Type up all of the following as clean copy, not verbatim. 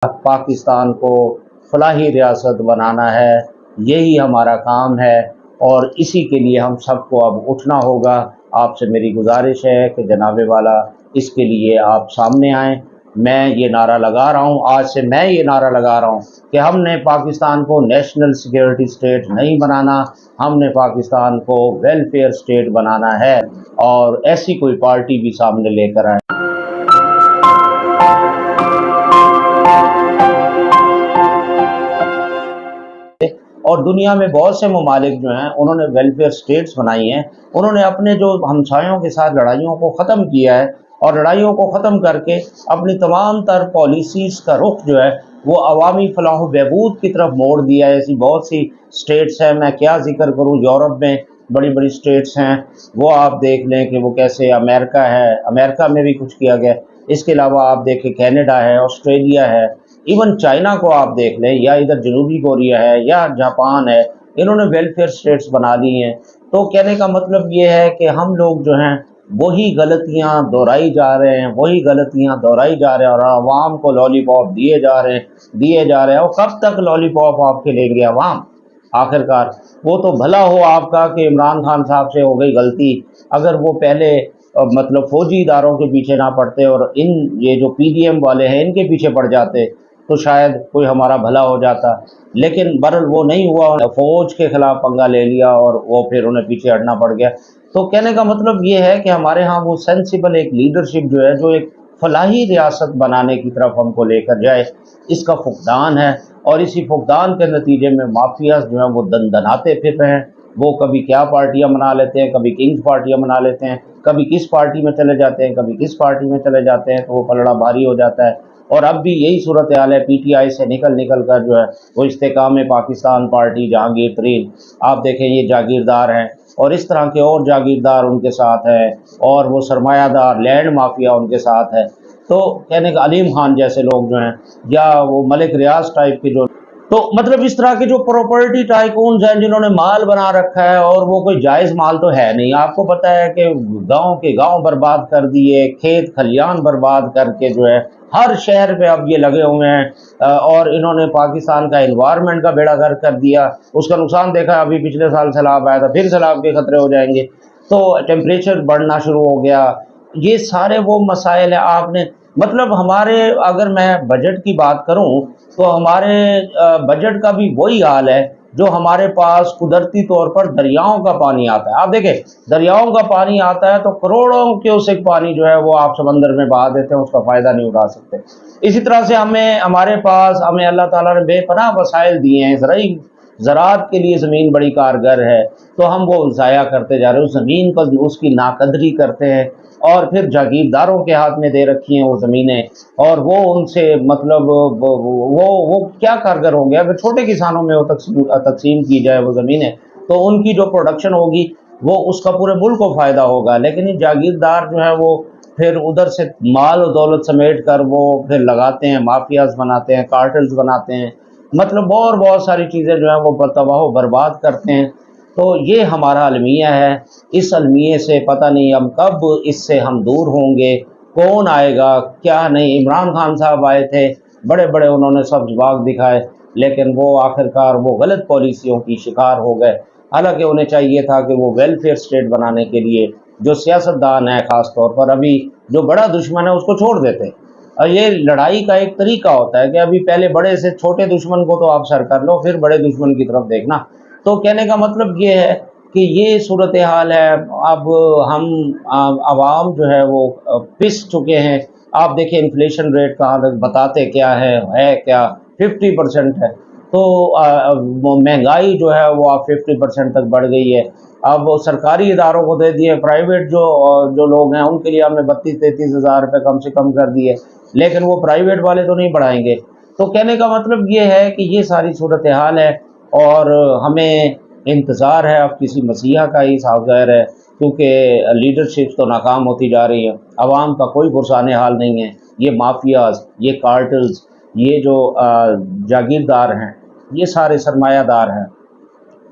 पाकिस्तान को फलाही रियासत बनाना है, यही हमारा काम है और इसी के लिए हम सबको अब उठना होगा। आपसे मेरी गुजारिश है कि जनाब वाला इसके लिए आप सामने आएँ। मैं ये नारा लगा रहा हूँ, आज से मैं ये नारा लगा रहा हूँ कि हमने पाकिस्तान को नेशनल सिक्योरिटी स्टेट नहीं बनाना, हमने पाकिस्तान को वेलफेयर स्टेट बनाना है और ऐसी कोई पार्टी भी सामने लेकर आए। और दुनिया में बहुत से ममालिक जो हैं उन्होंने वेलफेयर स्टेट्स बनाई हैं, उन्होंने अपने जो हमसायों के साथ लड़ाइयों को ख़त्म किया है और लड़ाइयों को ख़त्म करके अपनी तमाम तर पॉलिसीज़ का रुख जो है वो अवामी फलाह बहबूद की तरफ मोड़ दिया है। ऐसी बहुत सी स्टेट्स हैं, मैं क्या ज़िक्र करूँ, यूरोप में बड़ी बड़ी स्टेट्स हैं, वो आप देख लें कि वो कैसे, अमेरिका है, अमेरिका में भी कुछ किया गया। इसके अलावा आप देखें कैनेडा है, ऑस्ट्रेलिया है, इवन चाइना को आप देख लें, या इधर जनूबी कोरिया है या जापान है, इन्होंने वेलफेयर स्टेट्स बना ली हैं। तो कहने का मतलब ये है कि हम लोग जो हैं वही गलतियां दोहराई जा रहे हैं, वही गलतियां दोहराई जा रहे हैं और आवाम को लॉलीपॉप दिए जा रहे हैं। और कब तक लॉलीपॉप आपके लेंगे आवाम? आखिरकार वो तो भला हो आपका कि इमरान खान साहब से हो गई गलती, अगर वो पहले मतलब फौजी इदारों के पीछे ना पड़ते और इन ये जो पीडीएम वाले हैं इनके पीछे पड़ जाते तो शायद कोई हमारा भला हो जाता। लेकिन बहरहाल वो नहीं हुआ, फौज के खिलाफ पंगा ले लिया और वो फिर उन्हें पीछे हटना पड़ गया। तो कहने का मतलब ये है कि हमारे यहाँ वो सेंसिबल एक लीडरशिप जो है, जो एक फलाही रियासत बनाने की तरफ हमको लेकर जाए, इसका फुकदान है। और इसी फुकदान के नतीजे में माफियाज जो हैं वो दनाते फिर रहे हैं। वो कभी क्या पार्टियां बना लेते हैं, कभी किंग्स पार्टियां बना लेते हैं, कभी किस पार्टी में चले जाते हैं, कभी किस पार्टी में चले जाते हैं, तो वो पलड़ा भारी हो जाता है। और अब भी यही सूरत हाल है, पीटीआई से निकल कर जो है वो इस्तेकाम पाकिस्तान पार्टी, जहांगीर तरीन, आप देखें ये जागीरदार हैं और इस तरह के और जागीरदार उनके साथ हैं और वो सरमायादार लैंड माफिया उनके साथ है। तो कहने का अलीम खान जैसे लोग जो हैं, या वो मलिक रियाज टाइप के जो, तो मतलब इस तरह के जो प्रॉपर्टी टाइकून्स हैं जिन्होंने माल बना रखा है, और वो कोई जायज़ माल तो है नहीं। आपको पता है कि गांव के गांव बर्बाद कर दिए, खेत खलियान बर्बाद करके जो है हर शहर पे अब ये लगे हुए हैं और इन्होंने पाकिस्तान का एनवायरनमेंट का बेड़ा गर्क कर दिया। उसका नुकसान देखा, अभी पिछले साल सैलाब आया था, फिर सैलाब के खतरे हो जाएंगे, तो टेम्परेचर बढ़ना शुरू हो गया। ये सारे वो मसाइल है। आपने मतलब हमारे, अगर मैं बजट की बात करूं तो हमारे बजट का भी वही हाल है जो हमारे पास कुदरती तौर पर दरियाओं का पानी आता है। आप देखें, दरियाओं का पानी आता है तो करोड़ों क्यूसेक पानी जो है वो आप समंदर में बहा देते हैं, उसका फ़ायदा नहीं उठा सकते। इसी तरह से हमें अल्लाह ताला ने बेपनाह वसाइल दिए हैं। ज़राअत के लिए ज़मीन बड़ी कारगर है, तो हम वो ज़ाया करते जा रहे हैं, उस ज़मीन पर उसकी नाकदरी करते हैं और फिर जागीरदारों के हाथ में दे रखी हैं वो ज़मीनें, और वो उनसे मतलब वो क्या कारगर होंगे। अगर छोटे किसानों में वो तकसीम की जाए वो ज़मीनें, तो उनकी जो प्रोडक्शन होगी वो उसका पूरे मुल्क को फ़ायदा होगा। लेकिन ये जागीरदार जो है वो फिर उधर से माल और दौलत समेट कर वो फिर लगाते हैं, माफियाज बनाते हैं, कार्टल्स बनाते हैं, मतलब और बहुत सारी चीज़ें जो है वो तबाह बर्बाद करते हैं। तो ये हमारा अलमिया है। इस अलमिये से पता नहीं हम कब इससे हम दूर होंगे, कौन आएगा क्या नहीं। इमरान खान साहब आए थे, बड़े बड़े उन्होंने सब्ज बाग दिखाए, लेकिन वो आखिरकार वो गलत पॉलिसियों की शिकार हो गए। हालांकि उन्हें चाहिए था कि वो वेलफेयर स्टेट बनाने के लिए जो सियासतदान है, ख़ास तौर पर अभी जो बड़ा दुश्मन है उसको छोड़ देते। और ये लड़ाई का एक तरीका होता है कि अभी पहले बड़े से छोटे दुश्मन को तो आप सर कर लो, फिर बड़े दुश्मन की तरफ देखना। तो कहने का मतलब ये है कि ये सूरत हाल है। अब हम आवाम जो है वो पिस चुके हैं। आप देखिए इन्फ्लेशन रेट कहाँ तक, बताते क्या है क्या 50% है। तो महंगाई जो है वो आप 50% तक बढ़ गई है। अब वो सरकारी इदारों को दे दिए, प्राइवेट जो लोग हैं उनके लिए हमने 32-33 हज़ार रुपये कम से कम कर दिए, लेकिन वो प्राइवेट वाले तो नहीं बढ़ाएंगे। तो कहने का मतलब ये है कि ये सारी सूरत हाल है और हमें इंतज़ार है अब किसी मसीहा का ही, साफ ज़ाहिर है, क्योंकि लीडरशिप तो नाकाम होती जा रही है, आवाम का कोई पुरसाने हाल नहीं है। ये माफियाज, ये कार्टल्स, ये जो जागीरदार हैं, ये सारे सरमायादार हैं,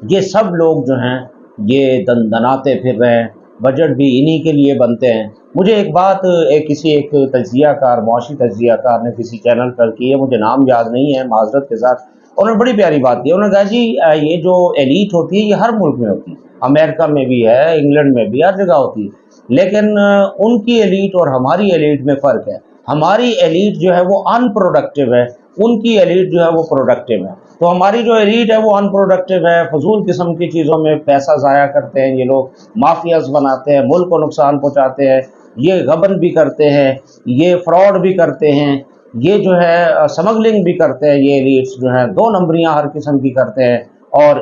ये सब लोग जो हैं ये दनाते फिर रहे हैं بجٹ بھی انہی کے لیے بنتے ہیں۔ مجھے ایک بات کسی ایک تجزیہ کار، معاشی تجزیہ کار نے کسی چینل پر کی ہے، مجھے نام یاد نہیں ہے معذرت کے ساتھ، انہوں نے بڑی پیاری بات کی، انہوں نے کہا جی یہ جو ایلیٹ ہوتی ہے یہ ہر ملک میں ہوتی ہے، امریکہ میں بھی ہے، انگلینڈ میں بھی، ہر جگہ ہوتی ہے، لیکن ان کی ایلیٹ اور ہماری ایلیٹ میں فرق ہے۔ ہماری ایلیٹ جو ہے وہ ان پروڈکٹیو ہے، ان کی ایلیٹ جو ہے وہ پروڈکٹیو ہے۔ تو ہماری جو ایلیٹ ہے وہ ان پروڈکٹیو ہے، فضول قسم کی چیزوں میں پیسہ ضائع کرتے ہیں، یہ لوگ مافیاز بناتے ہیں، ملک کو نقصان پہنچاتے ہیں، یہ غبن بھی کرتے ہیں، یہ فراڈ بھی کرتے ہیں، یہ جو ہے سمگلنگ بھی کرتے ہیں، یہ ایلیٹس جو ہیں دو نمبریاں ہر قسم کی کرتے ہیں، اور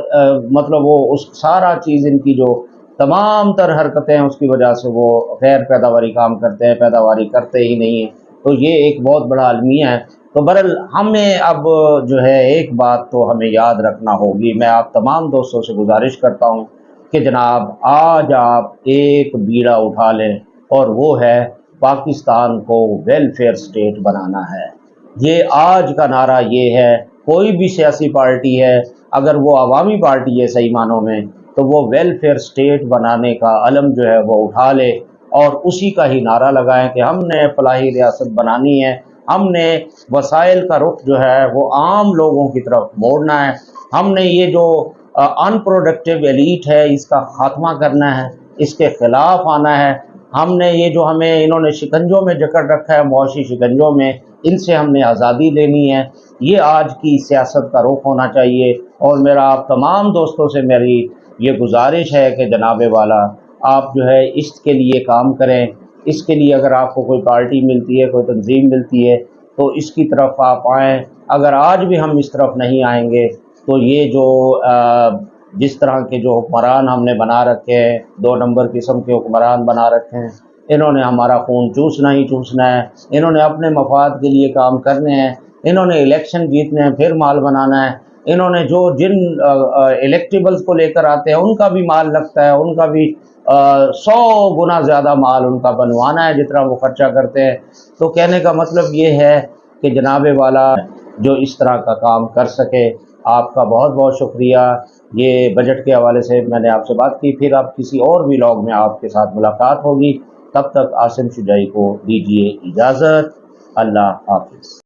مطلب وہ اس سارا چیز ان کی جو تمام تر حرکتیں ہیں اس کی وجہ سے وہ غیر پیداواری کام کرتے ہیں، پیداواری کرتے ہی نہیں ہیں۔ تو یہ ایک بہت بڑا المیہ ہے۔ تو برحال ہمیں اب جو ہے ایک بات تو ہمیں یاد رکھنا ہوگی، میں آپ تمام دوستوں سے گزارش کرتا ہوں کہ جناب آج آپ ایک بیڑا اٹھا لیں، اور وہ ہے پاکستان کو ویلفیئر سٹیٹ بنانا ہے۔ یہ آج کا نعرہ یہ ہے، کوئی بھی سیاسی پارٹی ہے اگر وہ عوامی پارٹی ہے صحیح معنوں میں، تو وہ ویلفیئر سٹیٹ بنانے کا علم جو ہے وہ اٹھا لے اور اسی کا ہی نعرہ لگائیں کہ ہم نے فلاحی ریاست بنانی ہے، ہم نے وسائل کا رخ جو ہے وہ عام لوگوں کی طرف موڑنا ہے، ہم نے یہ جو ان پروڈکٹیو ایلیٹ ہے اس کا خاتمہ کرنا ہے، اس کے خلاف آنا ہے، ہم نے یہ جو ہمیں انہوں نے شکنجوں میں جکڑ رکھا ہے، معاشی شکنجوں میں، ان سے ہم نے آزادی لینی ہے۔ یہ آج کی سیاست کا رخ ہونا چاہیے، اور میرا آپ تمام دوستوں سے میری یہ گزارش ہے کہ جناب والا آپ جو ہے اس کے لیے کام کریں، اس کے لیے اگر آپ کو کوئی پارٹی ملتی ہے، کوئی تنظیم ملتی ہے تو اس کی طرف آپ آئیں۔ اگر آج بھی ہم اس طرف نہیں آئیں گے تو یہ جو جس طرح کے جو حکمران ہم نے بنا رکھے ہیں، دو نمبر قسم کے حکمران بنا رکھے ہیں، انہوں نے ہمارا خون چوسنا ہی چوسنا ہے، انہوں نے اپنے مفاد کے لیے کام کرنے ہیں، انہوں نے الیکشن جیتنے ہیں پھر مال بنانا ہے، انہوں نے جو جن الیکٹیبلز کو لے کر آتے ہیں ان کا بھی مال لگتا ہے، ان کا بھی 100 گنا زیادہ مال ان کا بنوانا ہے جتنا وہ خرچہ کرتے ہیں۔ تو کہنے کا مطلب یہ ہے کہ جناب والا جو اس طرح کا کام کر سکے، آپ کا بہت بہت شکریہ۔ یہ بجٹ کے حوالے سے میں نے آپ سے بات کی، پھر اب کسی اور ولاگ میں آپ کے ساتھ ملاقات ہوگی، تب تک عاصم شجاعی کو دیجیے اجازت۔ اللہ حافظ۔